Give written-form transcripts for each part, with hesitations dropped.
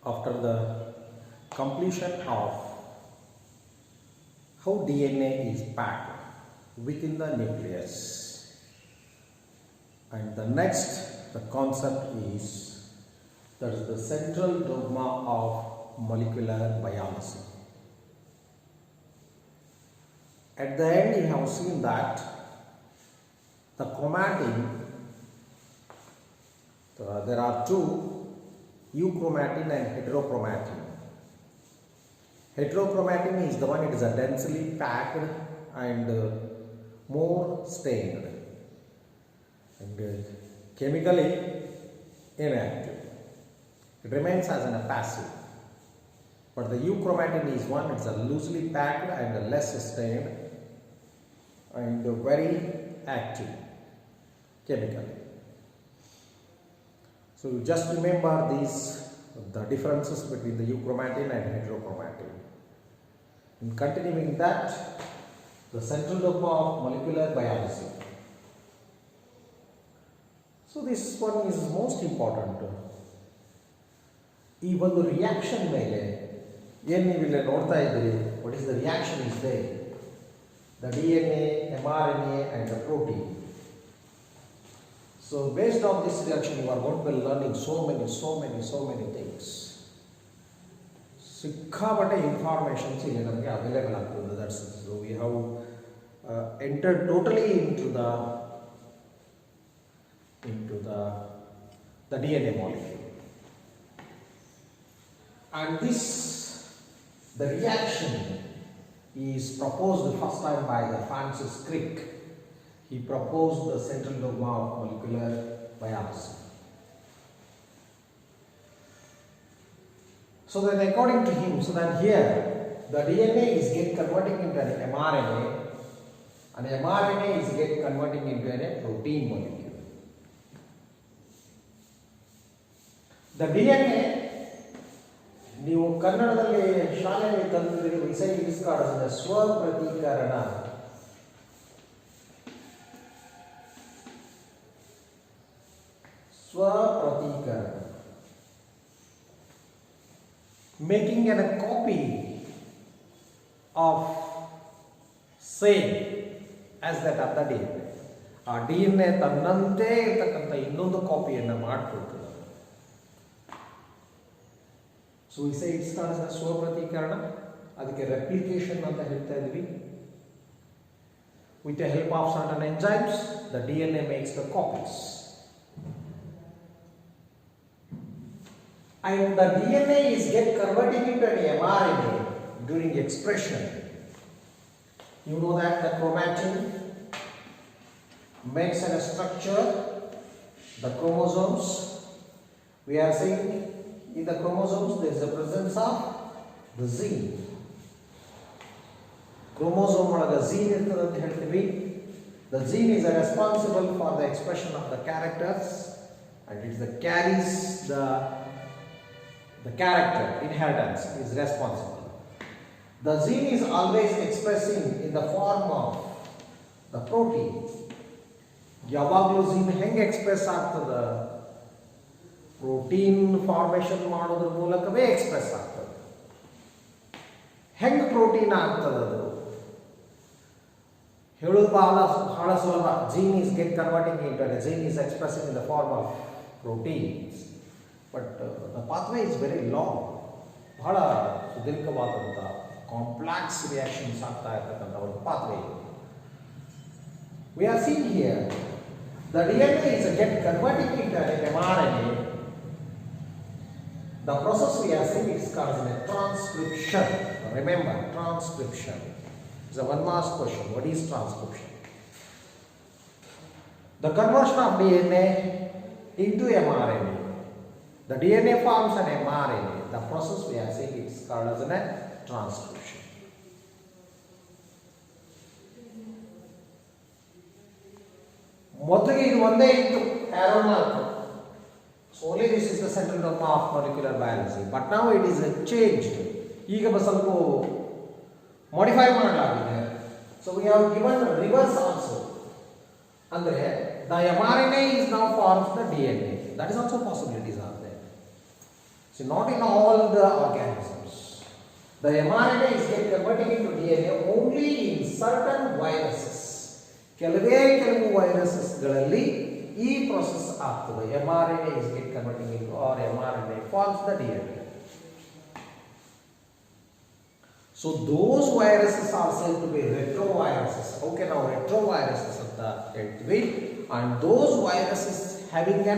after the completion of how DNA is packed within the nucleus. And the next, the concept is that is the central dogma of molecular biology. At the end, you have seen that the chromatin, there are two, euchromatin and heterochromatin. Heterochromatin is the one, it is a densely packed and more stained and chemically inactive. It remains as a passive. But the euchromatin is one, it's a loosely packed and less stained and very active chemically. So just remember these, the differences between the euchromatin and heterochromatin. In continuing that, the central dogma of molecular biology. So this one is most important. ಈ ಒಂದು reaction ಮೇಲೆ ಏನು ನೀವು ಇಲ್ಲಿ ನೋಡ್ತಾ ಇದ್ದೀರಿ, what is the reaction is there, the DNA, mRNA and the protein. So based on this reaction you are going to be learning so many things. ಸಿಕ್ಕಾಪಟ್ಟೆ informations ಇಲ್ಲಿ ನಮಗೆ ಅವೈಲೇಬಲ್ ಆಗ್ತದೆ. That's so we have entered totally into the DNA molecule. And this, the reaction is proposed first time by the Francis Crick. He proposed the central dogma of molecular biology. So then according to him, so then here the DNA is get converting into an mRNA and mRNA is get converting into a protein molecule. The DNA, ನೀವು ಕನ್ನಡದಲ್ಲಿ ಶಾಲೆಯಲ್ಲಿ ತಂದಿದ್ದೀರಿ, ವಿಷಯ ಇಸ್ಕಾಡಿಸಿದ ಸ್ವಪ್ರತೀಕರಣ. ಸ್ವಪ್ರತೀಕರಣ, making a copy of same as that of the DNA. ಆ DNA ತನ್ನಂತೆ ಇರತಕ್ಕಂಥ ಇನ್ನೊಂದು ಕಾಪಿಯನ್ನು ಮಾಡಿಕೊಡ್ತದೆ. So ಈ it's called as ಸ್ವಪ್ರತೀಕರಣ. ಅದಕ್ಕೆ ರೆಪ್ಲಿಕೇಶನ್ ಅಂತ ಹೇಳ್ತಾ ಇದ್ವಿ. With the help of certain enzymes the DNA makes the copies. And the DNA is get converting into an mRNA during expression. You know that the chromatin makes a structure, the chromosomes. We are saying in the chromosomes there is the presence of the gene. Chromosome ಒಳಗೆ gene ಇರ್ತದೆ ಅಂತ ಹೇಳ್ತೀವಿ. The gene is responsible for the expression of the characters and it is the carries the character inheritance is responsible. The gene is always expressing in the form of the protein. ಯಾವಾಗಲೂ gene ಹೆಂಗೆ express ಆಗ್ತದೆ, protein formation ಮಾಡೋದ್ರ ಮೂಲಕವೇ express ಆಗ್ತದೆ. ಹೆಂಗೆ protein ಆಗ್ತದೆ ಅದು ಹೇಳೋದು ಬಹಳ ಸುಲಭ. gene is get converting into a gene is expressing in the form of proteins. But the pathway is very long. ಬಹಳ ಸುದೀರ್ಘವಾದಂಥ ಕಾಂಪ್ಲೆಕ್ಸ್ ರಿಯಾಕ್ಷನ್ಸ್ ಆಗ್ತಾ ಇರ್ತಕ್ಕಂಥ ಒಂದು pathway. We are seeing here the DNA is get converting into an mRNA. The process we are seeing is called as a transcription. Remember, transcription is a one mark question. What is transcription? The conversion of DNA into mRNA. The DNA forms an mRNA. The process we are saying is called as a transcription. ಮೊದಲಿಗೆ ಇದು ಒಂದೇ ಇತ್ತು, ಆ್ಯರೋನಾಟ್. So only this is the central dogma of molecular biology. But now it is changed. ಈಗ ಸ್ವಲ್ಪ modify ಮಾಡಲಾಗಿದೆ. So we have given reverse also. ಅಂದರೆ the mRNA is now forms the DNA. That is also possibilities are there. So not in all the organisms. The mRNA is get converted into DNA only in certain viruses. ಕೆಲವೇ ಕೆಲವು ವೈರಸಸ್ಗಳಲ್ಲಿ ಈ process ಆಗ್ತದೆ. mRNA is get converting into or mRNA forms the DNA. So those viruses are said to be retroviruses. Okay, now retroviruses ಅಂತ ಹೇಳ್ತೀವಿ. And those viruses having a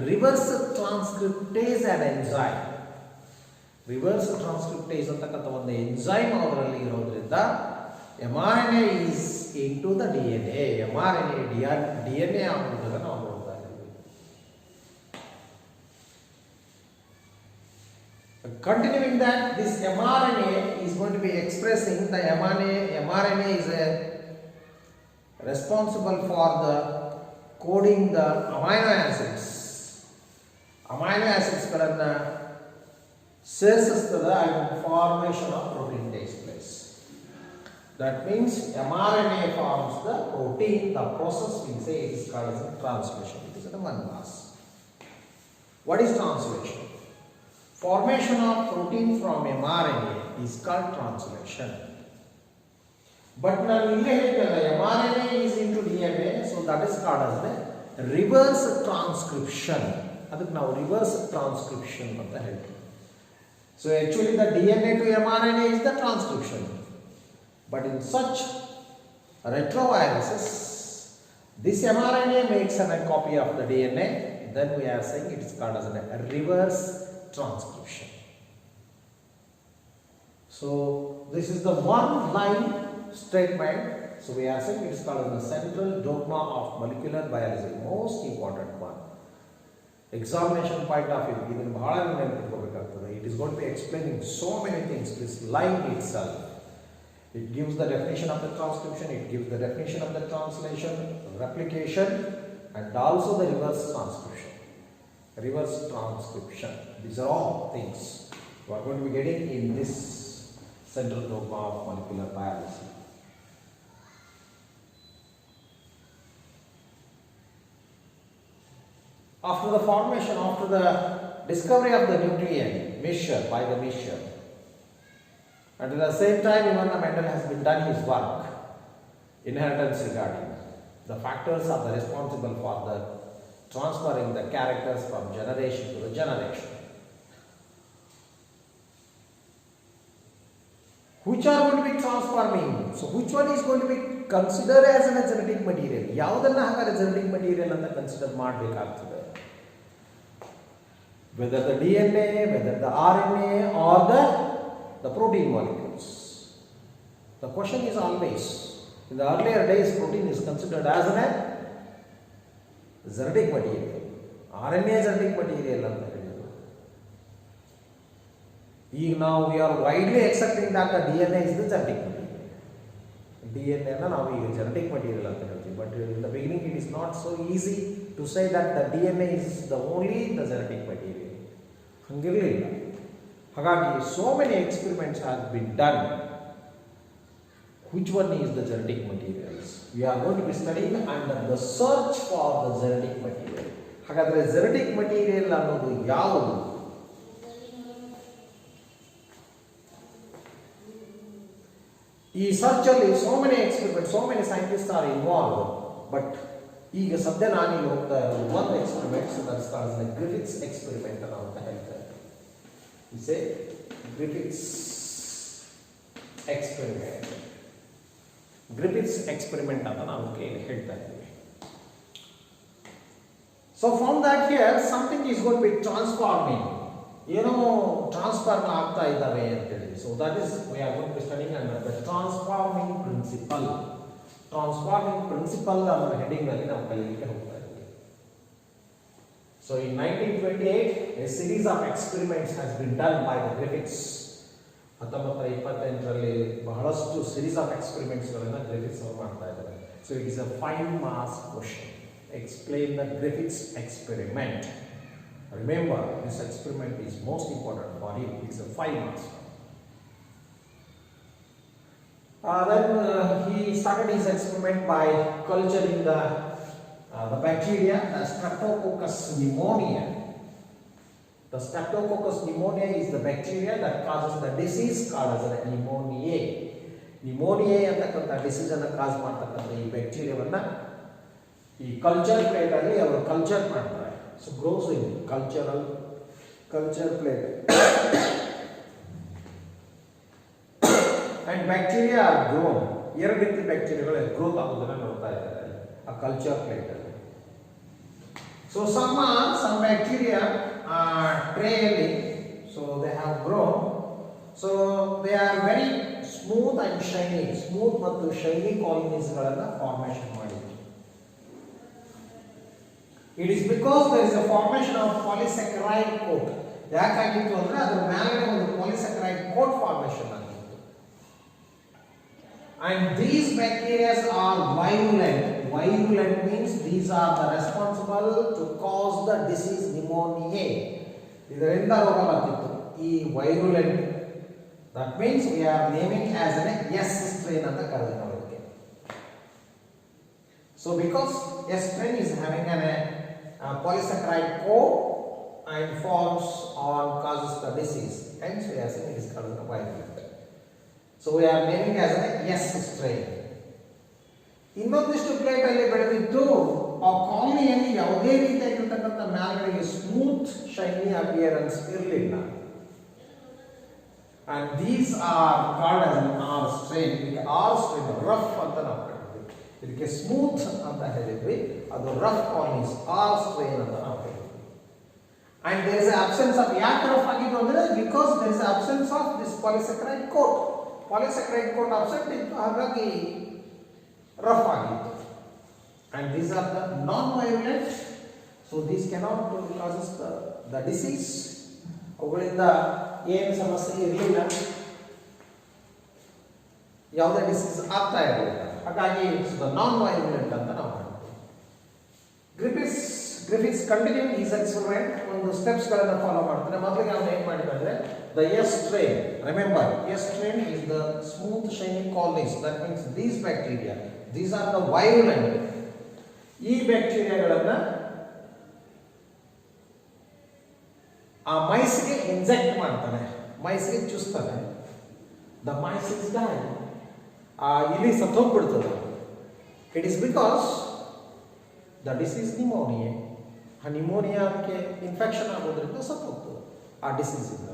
reverse transcriptase and enzyme. Reverse transcriptase ಅಂತಕ್ಕಂಥ ಒಂದು enzyme ಅವರಲ್ಲಿ ಇರೋದ್ರಿಂದ mRNA is into the DNA. mRNA DNA ಆಗುವುದನ್ನು ನಾವು ನೋಡ್ತಾ ಇದ್ದೀವಿ. Continuing that, this mRNA is going to be expressing the mRNA is responsible for the coding the amino acids. Amino acids ಗಳನ್ನ ಸೇರಿಸುತ್ತದೆ and formation of protein takes place. That means mRNA forms the protein. The process we say it is called as a translation. It is at one mass. What is translation? Formation of protein from mRNA is called translation. But now mRNA is into DNA, so that is called as the reverse transcription. ಅದಕ್ಕೆ ನಾವು reverse transcription ಅಂತ ಹೇಳ್ತೀವಿ. So actually the DNA to mRNA is the transcription. But in such retroviruses, this mRNA makes a copy of the DNA. Then we are saying it is called as a reverse transcription. So this is the one line statement. So we are saying it is called as the central dogma of molecular biology, most important one. Examination point of view, even it is going to be explaining so many things. This line itself, it gives the definition of the transcription, it gives the definition of the translation, replication, and also the reverse transcription. Reverse transcription. These are all things we are going to be getting in this central dogma of molecular biology. After the formation, after the discovery of the nucleus mixture by the mixture, and at the same time, even the Mendel has been done his work, inheritance regarding the factors are the responsible for the transferring the characters from generation to the generation. Which are going to be transforming? So which one is going to be considered as a genetic material? ಯಾವುದನ್ನ ಹಾಗಾದ್ರೆ genetic material ಅಂತ consider ಮಾಡಬೇಕಾಗ್ತದೆ? Whether the DNA, whether the RNA or the protein molecules. The question is always, in the earlier days, protein is considered as a genetic material. RNA genetic material ಅಂತ ಹೇಳಿದ್ರು. ಈಗ ನಾವು we are widely accepting that the DNA is the genetic material. DNA na ನಾವು ಈಗ genetic material ಅಂತ ಹೇಳ್ತೀವಿ. But in the beginning it is not so easy to say that the DNA is the only the genetic material. ಹಂಗಿರಲಿಲ್ಲ. ಹಾಗಾಗಿ so many experiments have been done. Which one is the genetic materials? We are going to be studying under the search for the genetic material. ಹಾಗಾದ್ರೆ genetic material ಅನ್ನೋದು ಯಾವುದು? ಈ search ಅಲ್ಲಿ so many experiments, so many scientists are involved. But ಈಗ ಸದ್ಯ ನಾನು ಇಲ್ಲಿ ಹೋಗ್ತಾ ಇರೋದು ಒಂದು experiment, that is called the Griffiths experiment ಅಂತ ಹೇಳ್ತಾರೆ. You say Griffiths experiment. Griffiths experiment ಅಂತ ನಾವು ಹೇಳ್ತಾ ಇದ್ದೀವಿ. So from that here something is going to be transforming. ಏನೋ ಟ್ರಾನ್ಸ್ಫಾರ್ಮ್ ಆಗ್ತಾ ಇದ್ದಾವೆ ಅಂತ ಹೇಳಿ. So that is we are going to be studying under the transforming principle. Transforming principle ಅನ್ನೋ ಹೆಡಿಂಗ್ ಅಲ್ಲಿ ನಾವು ಕಲಿಯಲಿಕ್ಕೆ ಹೋಗ್ತಾ ಇದ್ದೀವಿ. So in 1928 a series of experiments has been done by the Griffiths. 1928ರಲ್ಲಿ ಬಹಳಷ್ಟು series of experiments ಗಳನ್ನು Griffiths ಅವರು ಮಾಡ್ತಾ ಇದ್ದಾರೆ. So it is a 5 marks question. Explain the Griffiths experiment. Remember, this experiment is most important for you. It's a 5 marks. Then he started his experiment by culturing the bacteria, the Streptococcus pneumoniae. The Streptococcus pneumoniae is the bacteria that causes the disease called as a pneumoniae. Pneumoniae ಅಂತಕ್ಕಂಥ disease ಅನ್ನು ಕಾಸ್ ಮಾಡ್ತಕ್ಕಂಥ ಈ ಬ್ಯಾಕ್ಟೀರಿಯಾವನ್ನ ಈ culture plate ಅಲ್ಲಿ ಅವರು culture ಮಾಡ್ತಾರೆ. So grows in culture plate and bacteria are grown. ಎರಡು ರೀತಿ ಬ್ಯಾಕ್ಟೀರಿಯಾಗಳು ಗ್ರೋತ್ ಆಗೋದನ್ನ ನೋಡ್ತಾ ಇದ್ದಾರೆ ಆ ಕಲ್ಚರ್ ಪ್ಲೇಟ್ ಅಲ್ಲಿ. So some bacteria are trailing, so they have grown, so they are very smooth and shiny. Smooth ಮತ್ತು shiny colonies ಗಳನ್ನು formation ಮಾಡಿದೆ. It is because there is a formation of polysaccharide coat. ಯಾಕಾಗಿತ್ತು ಅಂದ್ರೆ ಅದರ ಮೇಲೆ ಒಂದು polysaccharide coat formation ಆಗಿತ್ತು. And these bacteria are virulent. Virulent means these are the responsible to cause the disease pneumoniae. ಇದರಿಂದ ರೋಗ ಬರ್ತಿತ್ತು ಈ virulent. That means we are naming as an S strain ಅಂತ ಕರೆದಿದ್ದೇವೆ ಅದಕ್ಕೆ. So because S strain is having a polysaccharide coat and forms or causes the disease, hence we are saying it is called a virulent. So we are naming as an S strain. ಇನ್ನೊಂದಿಷ್ಟು plate ಅಲ್ಲಿ ಬೆಳೆದಿದ್ದು ಆ ಕಾಲನಿಯಲ್ಲಿ ಯಾವುದೇ ರೀತಿಯಾಗಿರ್ತಕ್ಕಂಥ ಮ್ಯಾಲ್ಗಳಿಗೆ smooth shiny appearance ಇರಲಿಲ್ಲ. And these are called as an R strain. R strain rough ಅಂತ ನಾವು ಹೇಳಿದ್ವಿ, ಇದಕ್ಕೆ ಸ್ಮೂತ್ ಅಂತ ಹೇಳಿದ್ವಿ, ಅದು ರಫ್ ಕಾಲನೀಸ್ R strain ಅಂತ ನಾವು ಹೇಳಿದ್ವಿ. And there is an absence of ಯಾಕೆ ರಫ್ ಆಗಿದ್ದು ಅಂದ್ರೆ because there is an absence of this polysaccharide coat. Polysaccharide coat absent ಇತ್ತು, ಹಾಗಾಗಿ ರಫ್ ಆಗಿತ್ತು. And these are the non-virulent, so these cannot cause the disease. ಅವುಗಳಿಂದ ಏನು ಸಮಸ್ಯೆ ಇರಲಿಲ್ಲ, ಯಾವುದೇ ಡಿಸೀಸ್ ಆಗ್ತಾ ಇರಲಿಲ್ಲ, ಹಾಗಾಗಿ non-virulent ಅಂತ ನಾವು ಮಾಡ್ತೀವಿ. ಗ್ರಿಫಿತ್ಸ್ ಕಂಟಿನ್ಯೂಯಿಂಗ್ ಈಸ್ ಎಕ್ಸ್ಪೆರಿಮೆಂಟ್ ಒಂದು ಸ್ಟೆಪ್ಸ್ ಗಳನ್ನು ಫಾಲೋ ಮಾಡ್ತಾರೆ. ಮೊದಲಿಗೆ ನಾವು ಏನು ಮಾಡಿದ್ರೆ the S strain, remember S strain is the smooth shiny colonies. That means these bacteria, these are the virulent. ಈ ಬ್ಯಾಕ್ಟೀರಿಯಾಗಳನ್ನ ಆ ಮೈಸ್ಗೆ ಇಂಜೆಕ್ಟ್ ಮಾಡ್ತಾನೆ, ಮೈಸ್ಗೆ ಚುಸ್ತಾನೆ. ದ ಮೈಸ್ ಇಸ್ ಡೈ, ಆ ಇಲಿ ಸತ್ತೋಗ್ಬಿಡ್ತದೆ. It is because the disease pneumonia. ಆ ನಿಮೋನಿಯಾ ಅದಕ್ಕೆ ಇನ್ಫೆಕ್ಷನ್ ಆಗೋದ್ರಿಂದ ಸತ್ತೋಗ್ತದೆ ಆ ಡಿಸೀಸ್ ಇಂದ.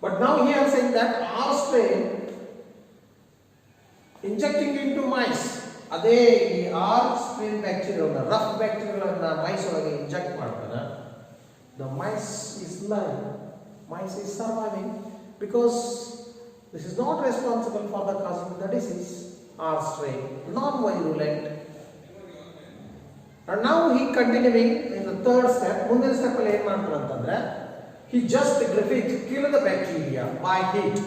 But now he is saying that R strain injecting into mice, ಅದೇ ಈ R strain ಬ್ಯಾಕ್ಟೀರಿಯಾಗಳನ್ನ ರಫ್ ಬ್ಯಾಕ್ಟೀರಿಯಾಗಳನ್ನ ಮೈಸ್ ಒಳಗೆ ಇಂಜೆಕ್ಟ್ ಮಾಡ್ತಾನೆ. The mice is live, mice is surviving because this is not responsible for the causing the disease. R strain, non-virulent. And now he continuing in the third step. ಮುಂದಿನ step ಅಲ್ಲಿ ಏನು ಮಾಡ್ತಾರೆ ಅಂತಂದ್ರೆ he just kill the bacteria by heat.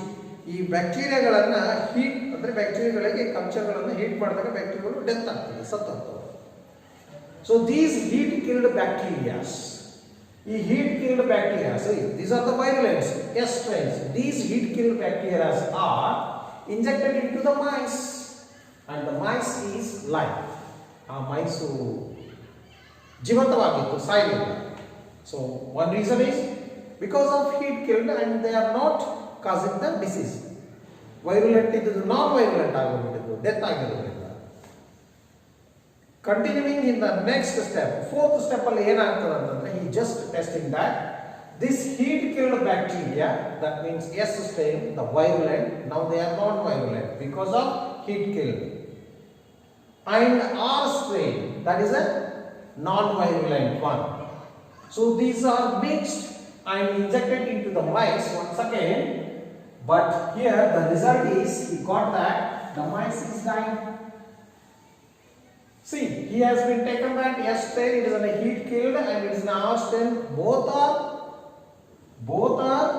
ಈ ಬ್ಯಾಕ್ಟೀರಿಯಾಗಳನ್ನ heat ಅಂದ್ರೆ ಬ್ಯಾಕ್ಟೀರಿಯಾಗಳಿಗೆ ಕಲ್ಚರ್ಗಳನ್ನು heat ಮಾಡಿದಾಗ ಬ್ಯಾಕ್ಟೀರಿಯಾಗಳು death ಆಗ್ತದೆ, ಸತ್ತೋಗ್ತವೆ. So these heat killed bacterias, ಈ heat killed bacterias, these are the virulents S strains. These heat killed bacterias are injected in to the mice and the mice is live. ಆ mice ಜೀವಂತವಾಗಿತ್ತು, ಸಾಯಲಿಲ್ಲ. So one reason is because of heat killed and they are not causing the disease. Virulent idu non-virulent agibittu, death ಆಗಿರೋದ್ರಿಂದ. Continuing in the next step, fourth step ಅಲ್ಲಿ ಏನಾಗ್ತದೆ ಅಂತಂದ್ರೆ he just testing that this heat killed bacteria, that means S strain, the virulent, now they are non-virulent because of heat killed. And R strain, that is a non-virulent one. So these are mixed and injected into the mice once again, but here the result is he got that the mice is dying. See, he has been taken that S strain, it is a heat killed and it is an R strain, both are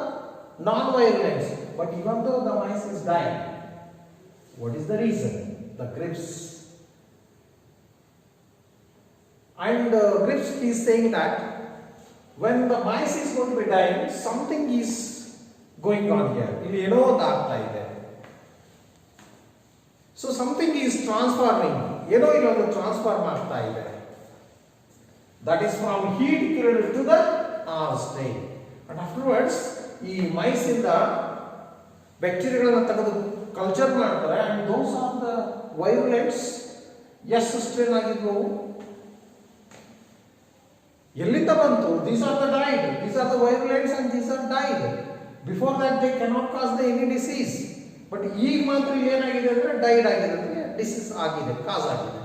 non-virulent, but even though the mice is dying, what is the reason? The Grips. And Grips is saying that when the mice is going to be dying, something is going on here. ಇಲ್ಲಿ ಏನೋ ಒಂದು ಆಗ್ತಾ ಇದೆ. So something is transforming. ಏನೋ ಇಲ್ಲೊಂದು transform ಆಗ್ತಾ ಇದೆ. That is from heat killed to the are staying and afterwards ಈ ಮೈಸಿಂದ ಬ್ಯಾಕ್ಟೀರಿಯಾಗಳನ್ನು ತೆಗೆದು ಕಲ್ಚರ್ ಮಾಡ್ತಾರೆ and those are the virulents ಎಷ್ಟು ಸ್ಟ್ರೇನ್ ಆಗಿದ್ವು ಎಲ್ಲಿಂದ ಬಂತು these are the died these are the virulents and these are died before that they cannot cause the any disease but ಈಗ ಮಾತ್ರ ಏನಾಗಿದೆ ಅಂದರೆ ಡೈಡ್ ಆಗಿದೆ ಅಂದರೆ ಡಿಸೀಸ್ ಆಗಿದೆ ಕಾಸ್ ಆಗಿದೆ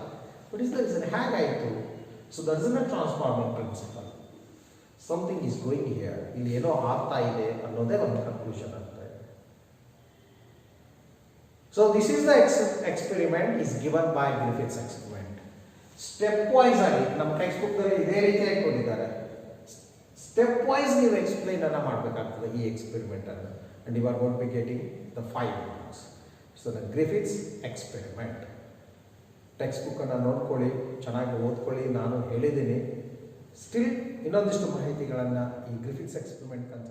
ಬಟ್ ಇಸ್ ದ ರೀಸನ್ ಹೇಗಾಯಿತು ಸೊ ದಟ್ ಇಸ್ ನ transforming principle something is going here ಇಲ್ಲಿ ಏನೋ ಆಗ್ತಾ ಇದೆ ಅನ್ನೋದೇ ಒಂದು ಕನ್ಕ್ಲೂಷನ್ ಆಗ್ತಾ ಇದೆ so this is the experiment is given by Griffiths experiment step wise ಆಗಿ ನಮ್ಮ ಟೆಕ್ಸ್ಟ್ ಬುಕ್ದಲ್ಲಿ ಇದೇ ರೀತಿಯಾಗಿ ಕೊಟ್ಟಿದ್ದಾರೆ ಸ್ಟೆಪ್ ವೈಸ್ ನೀವು ಎಕ್ಸ್ಪ್ಲೈನ್ ಅನ್ನ ಮಾಡಬೇಕಾಗ್ತದೆ ಈ ಎಕ್ಸ್ಪೆರಿಮೆಂಟ್ ಅನ್ನು and you are going to be getting the 5 marks so the Griffiths experiment text ಬುಕ್ಕನ್ನು ನೋಡ್ಕೊಳ್ಳಿ ಚೆನ್ನಾಗಿ ಓದ್ಕೊಳ್ಳಿ ನಾನು ಹೇಳಿದ್ದೀನಿ ಸ್ಟಿಲ್ ಇನ್ನೊಂದಿಷ್ಟು ಮಾಹಿತಿಗಳನ್ನು ಈ ಗ್ರಿಫಿತ್ಸ್ ಎಕ್ಸ್ಪೆರಿಮೆಂಟ್ ಅಂತ